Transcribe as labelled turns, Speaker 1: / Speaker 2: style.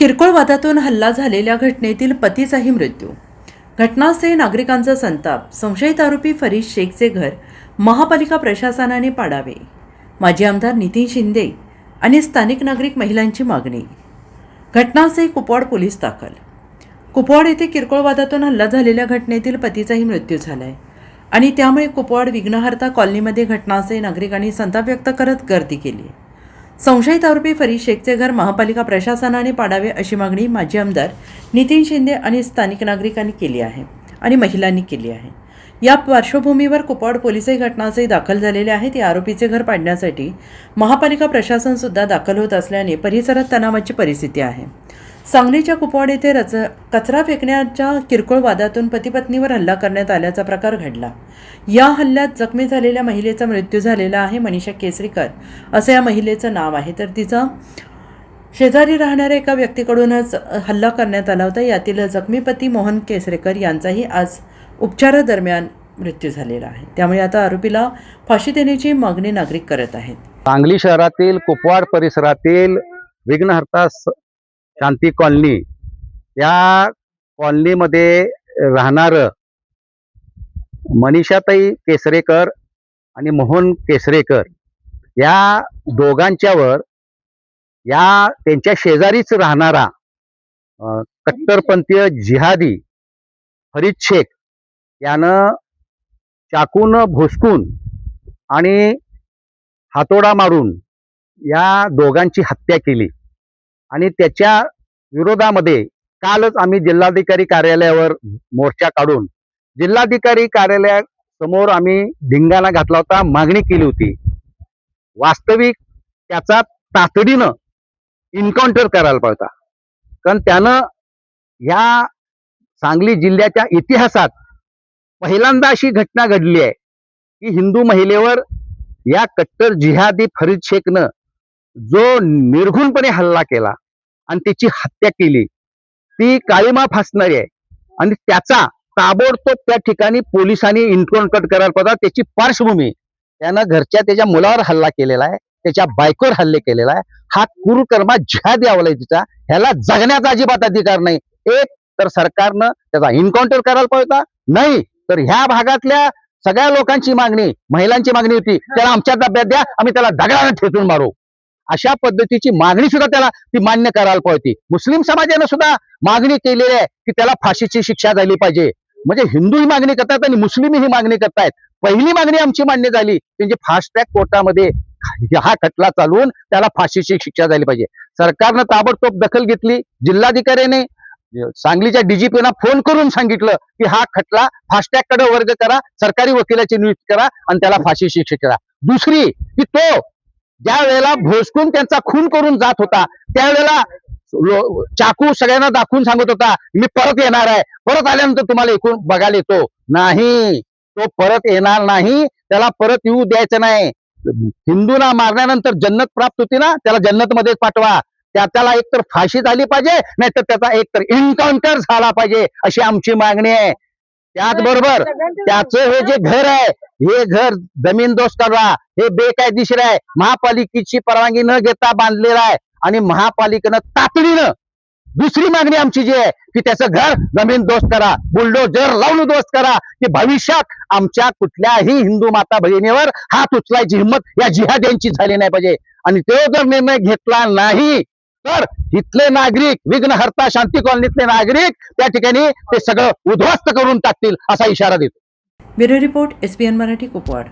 Speaker 1: किरकोळ वादातून हल्ला झालेल्या घटनेतील पतीचाही मृत्यू. घटनास्थळी नागरिकांचा संताप. संशयित आरोपी फरीद शेखचे घर महापालिका प्रशासनाने पाडावे. माजी आमदार नितीन शिंदे आणि स्थानिक नागरिक महिलांची मागणी. घटनास्थळी कुपवाड पोलीस दाखल. कुपवाड येथे किरकोळ वादातून हल्ला झालेल्या घटनेतील पतीचाही मृत्यू झाला आहे आणि त्यामुळे कुपवाड विघ्नहर्ता कॉलनीमध्ये घटनास्थळी नागरिकांनी संताप व्यक्त करत गर्दी केली आहे. संशयित आरोपी फरीद शेखचे घर महापालिका प्रशासनाने पाडावे अशी मागणी माजी आमदार नितीन शिंदे आणि स्थानिक नागरिकांनी केली आहे आणि महिलांनी केली आहे. या पार्श्वभूमीवर कुपवाड पोलीसही घटनास्थळी दाखल झालेले आहेत. या आरोपीचे घर पाडण्यासाठी महापालिका प्रशासन सुद्धा दाखल होत असल्याने परिसरात तणावाची परिस्थिती आहे. सांगलीच्या कुपवाड येथे कचरा फेकण्याच्या किरकोळ वादातून पतीपत्नीवर हल्ला करण्यात आल्याचा प्रकार घडला. या हल्ल्यात जखमी झालेल्या महिलेचा मृत्यू झालेला आहे. मनीषा केसरीकर असं या महिलेचं नाव आहे. तर तिचा शेजारी राहणाऱ्या एका व्यक्तीकडूनच हल्ला करण्यात आला होता. यातील जखमी पती मोहन केसरेकर यांचाही आज उपचारादरम्यान मृत्यू झालेला आहे. त्यामुळे आता आरोपीला फाशी देण्याची मागणी नागरिक करत आहेत.
Speaker 2: सांगली शहरातील कुपवाड परिसरातील विघ्नहर्ता शांती कॉलनी या कॉलनीमध्ये राहणार मनीषाताई केसरेकर आणि मोहन केसरेकर या दोघांच्यावर या त्यांच्या शेजारीच राहणारा कट्टरपंथीय जिहादी फरीद शेख यानं चाकून भोसकून आणि हातोडा मारून या दोघांची हत्या केली आणि त्याच्या विरोधामध्ये कालच आम्ही जिल्हाधिकारी कार्यालयावर मोर्चा काढून जिल्हाधिकारी कार्यालयासमोर आम्ही धिंगाणा घातला होता, मागणी केली होती. वास्तविक त्याचा तातडीनं इन्काउंटर करायला पाहिजे, कारण त्यानं ह्या सांगली जिल्ह्याच्या इतिहासात पहिल्यांदा अशी घटना घडली आहे की हिंदू महिलेवर या कट्टर जिहादी फरीद शेखनं जो निर्घुणपणे हल्ला केला आणि त्याची हत्या केली ती काळीमा फासणारी आहे आणि त्याचा ताबडतोब त्या ठिकाणी पोलिसांनी इन्काउंटर करायला पाहिजे. त्याची पार्श्वभूमी त्यानं घरच्या त्याच्या मुलावर हल्ला केलेला आहे, त्याच्या बायकोवर हल्ले केलेला आहे. हा क्रूरकर्मा जिहादी अवलय तिचा, ह्याला जगण्याचा अजिबात अधिकार नाही. एक तर सरकारनं त्याचा इन्काउंटर करायला पाहिजे, नाही तर ह्या भागातल्या सगळ्या लोकांची मागणी, महिलांची मागणी होती त्याला आमच्या ताब्यात द्या, आम्ही त्याला दगडाने ठेचून मारू, अशा पद्धतीची मागणी सुद्धा त्याला ती मान्य करायला पाहिजे. मुस्लिम समाजाने सुद्धा मागणी केलेली आहे की त्याला फाशीची शिक्षा झाली पाहिजे. म्हणजे हिंदू ही मागणी करतात आणि मुस्लिम ही मागणी करतायत. पहिली मागणी आमची मान्य झाली म्हणजे फास्ट ट्रॅक कोर्टामध्ये हा खटला चालवून त्याला फाशीची शिक्षा झाली पाहिजे. सरकारनं ताबडतोब दखल घेतली. जिल्हाधिकाऱ्याने सांगलीच्या DGPना फोन करून सांगितलं की हा खटला फास्ट ट्रॅक कडे वर्ग करा, सरकारी वकिलाची नियुक्ती करा आणि त्याला फाशीची शिक्षा करा. दुसरी की तो ज्या वेळेला भोसकून त्यांचा खून करून जात होता त्यावेळेला चाकू सगळ्यांना दाखवून सांगत होता मी परत येणार आहे, परत आल्यानंतर तुम्हाला एकूण बघायला येतो. नाही, तो परत येणार नाही, त्याला परत येऊ द्यायचं नाही. हिंदूंना मारल्यानंतर जन्नत प्राप्त होती ना, त्याला जन्नत मध्येच पाठवा. त्याला एकतर फाशी झाली पाहिजे, नाहीतर त्याचा एकतर इन्काउंटर झाला पाहिजे अशी आमची मागणी आहे. त्याचबरोबर त्याचं हे जे घर आहे, हे घर जमीनदोस्त करा, हे बेकायदेशीर आहे, महापालिकेची परवानगी न घेता बांधलेलं आहे आणि महापालिकेनं तातडीनं दुसरी मागणी आमची जी आहे की त्याचं घर जमीनदोस्त करा, बुलडोजर लावून उद्ध्वस्त करा की भविष्यात आमच्या कुठल्याही हिंदू माता भगिनीवर हात उचलायची हिंमत या जिहाद्यांची झाली नाही पाहिजे. आणि तो जर निर्णय घेतला नाही तर इथले नागरिक, विघ्नहर्ता शांती कॉलनीतले नागरिक त्या ठिकाणी ते सगळं उद्ध्वस्त करून टाकतील असा इशारा देतो.
Speaker 1: Bureau report SBN Marathi Kupwad.